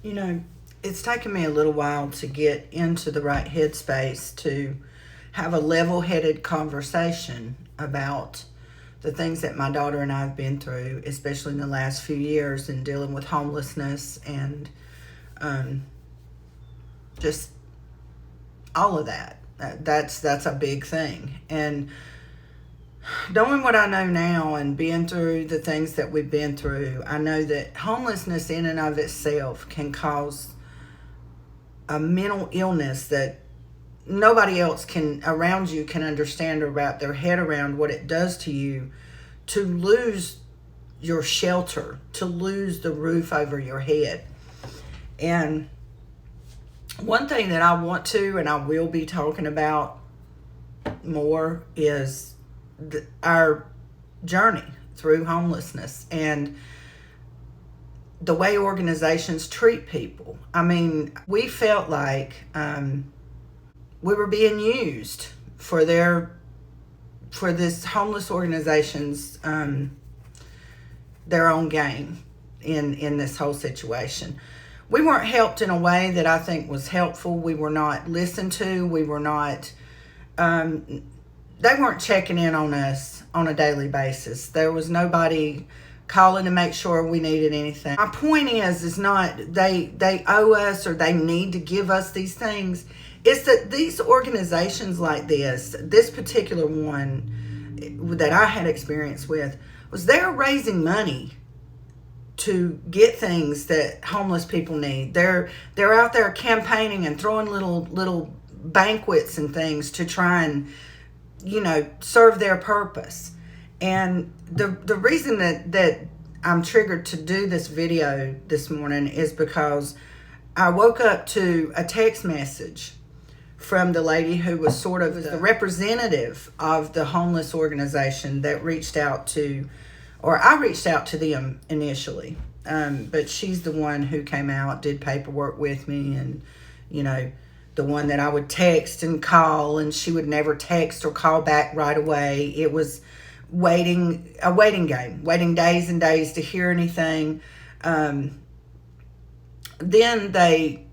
You know, it's taken me a little while to get into the right headspace to have a level headed conversation about the things that my daughter and I have been through, especially in the last few years, in dealing with homelessness and um, just all of that. That's a big thing. And knowing what I know now and being through the things that we've been through, I know that homelessness in and of itself can cause a mental illness that nobody else can around you can understand or wrap their head around what it does to you, to lose your shelter, to lose the roof over your head. And one thing that I want to and I will be talking about more is our journey through homelessness and the way organizations treat people. I mean, we felt like we were being used for this homeless organization's their own gain in this whole situation. We weren't helped in a way that I think was helpful. We were not listened to. We were not. They weren't checking in on us on a daily basis. There was nobody calling to make sure we needed anything. My point is not they owe us or they need to give us these things. It's that these organizations like this particular one that I had experience with, was they're raising money to get things that homeless people need. They're out there campaigning and throwing little banquets and things to try and, serve their purpose. And the reason that I'm triggered to do this video this morning is because I woke up to a text message from the lady who was sort of the representative of the homeless organization that reached out to, or I reached out to them initially. But she's the one who came out, did paperwork with me, and, the one that I would text and call, and she would never text or call back right away. It was a waiting game, waiting days and days to hear anything. Then they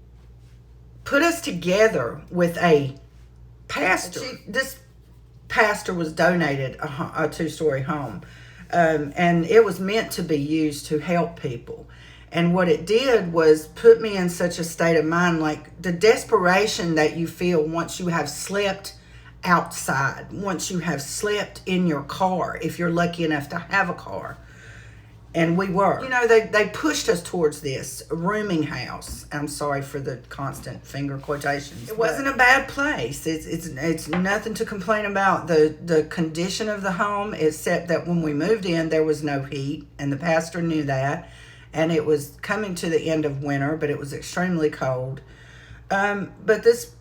put us together with a pastor. This pastor was donated a two-story home, and it was meant to be used to help people. And what it did was put me in such a state of mind, like the desperation that you feel once you have slept outside, once you have slept in your car, if you're lucky enough to have a car. And we were. They pushed us towards this rooming house. I'm sorry for the constant finger quotations. It wasn't a bad place. It's nothing to complain about. The condition of the home, except that when we moved in, there was no heat, and the pastor knew that. And it was coming to the end of winter, but it was extremely cold. But this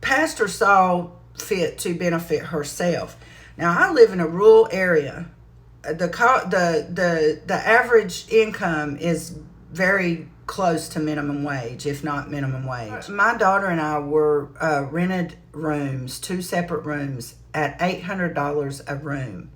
pastor saw fit to benefit herself. Now, I live in a rural area. The average income is very close to minimum wage, if not minimum wage. My daughter and I were rented rooms, 2 separate rooms, at $800 a room.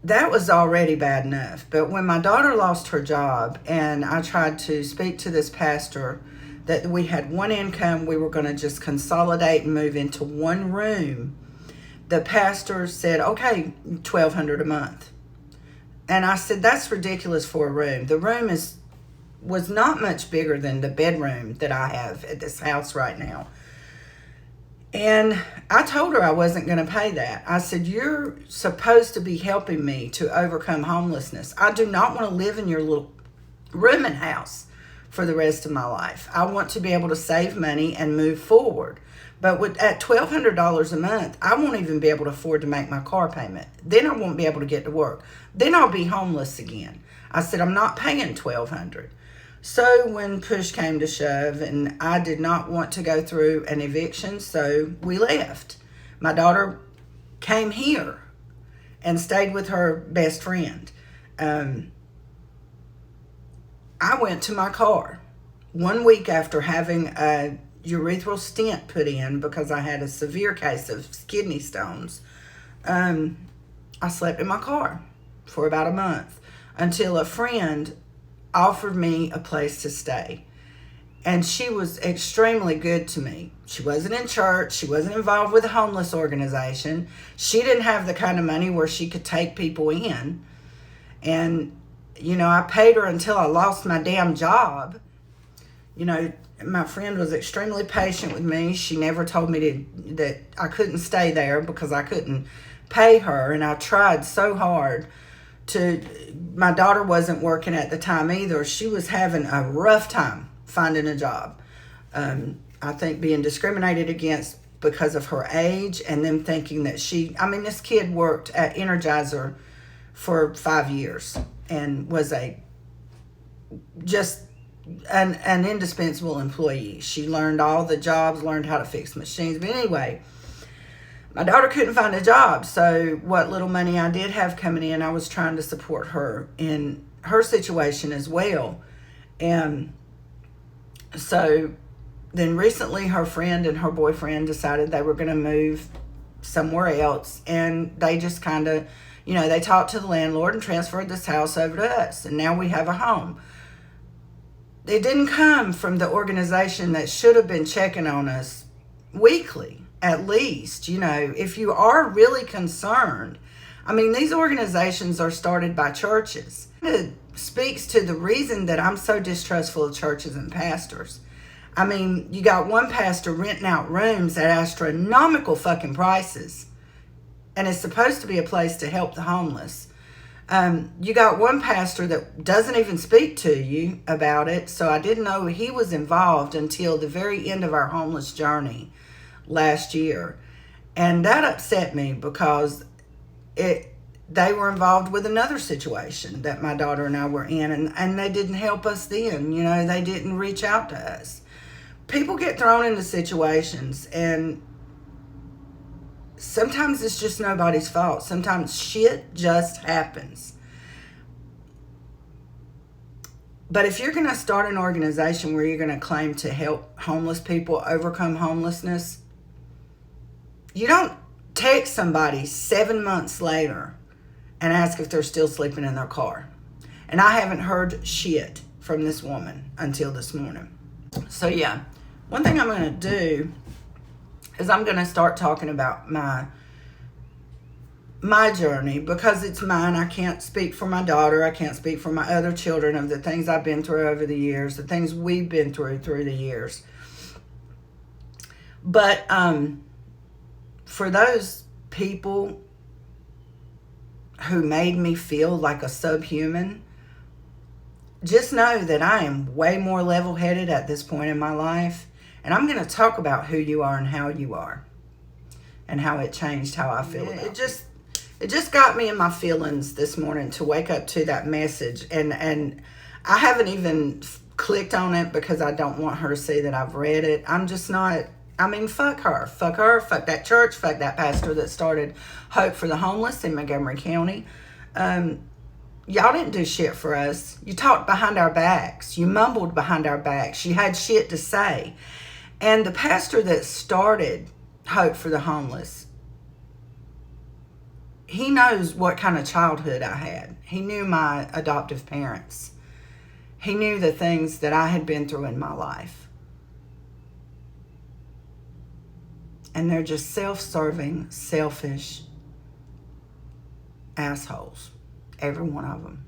That was already bad enough. But when my daughter lost her job and I tried to speak to this pastor that we had one income, we were going to just consolidate and move into one room, the pastor said, okay, $1,200 a month. And I said, that's ridiculous for a room. The room was not much bigger than the bedroom that I have at this house right now. And I told her I wasn't going to pay that. I said, you're supposed to be helping me to overcome homelessness. I do not want to live in your little rooming house for the rest of my life. I want to be able to save money and move forward. But at $1,200 a month, I won't even be able to afford to make my car payment. Then I won't be able to get to work. Then I'll be homeless again. I said, I'm not paying $1,200. So when push came to shove, and I did not want to go through an eviction, so we left. My daughter came here and stayed with her best friend. I went to my car 1 week after having a urethral stent put in because I had a severe case of kidney stones. I slept in my car for about a month until a friend offered me a place to stay. And she was extremely good to me. She wasn't in church. She wasn't involved with a homeless organization. She didn't have the kind of money where she could take people in. And, I paid her until I lost my damn job. My friend was extremely patient with me. She never told me that I couldn't stay there because I couldn't pay her. And I tried so hard my daughter wasn't working at the time either. She was having a rough time finding a job. I think being discriminated against because of her age, and them thinking that this kid worked at Energizer for 5 years and was just an indispensable employee. She learned all the jobs, learned how to fix machines. But anyway, my daughter couldn't find a job. So what little money I did have coming in, I was trying to support her in her situation as well. And so then recently her friend and her boyfriend decided they were going to move somewhere else. And they just kind of, they talked to the landlord and transferred this house over to us. And now we have a home. It didn't come from the organization that should have been checking on us weekly, at least. If you are really concerned, these organizations are started by churches. It speaks to the reason that I'm so distrustful of churches and pastors. You got one pastor renting out rooms at astronomical fucking prices, and it's supposed to be a place to help the homeless. You got one pastor that doesn't even speak to you about it, so I didn't know he was involved until the very end of our homeless journey last year. And that upset me because they were involved with another situation that my daughter and I were in, and they didn't help us then. They didn't reach out to us. People get thrown into situations, and sometimes it's just nobody's fault. Sometimes shit just happens. But if you're going to start an organization where you're going to claim to help homeless people overcome homelessness, you don't text somebody 7 months later and ask if they're still sleeping in their car. And I haven't heard shit from this woman until this morning. So yeah, one thing I'm going to do is I'm going to start talking about my journey, because it's mine. I can't speak for my daughter. I can't speak for my other children of the things I've been through over the years, the things we've been through the years. But for those people who made me feel like a subhuman, just know that I am way more level-headed at this point in my life. And I'm going to talk about who you are and how you are, and how it changed how I feel. It just got me in my feelings this morning to wake up to that message. And I haven't even clicked on it because I don't want her to see that I've read it. I'm just not, fuck her. Fuck her, fuck that church, fuck that pastor that started Hope for the Homeless in Montgomery County. Y'all didn't do shit for us. You talked behind our backs. You mumbled behind our backs. You had shit to say. And the pastor that started Hope for the Homeless, he knows what kind of childhood I had. He knew my adoptive parents. He knew the things that I had been through in my life. And they're just self-serving, selfish assholes. Every one of them.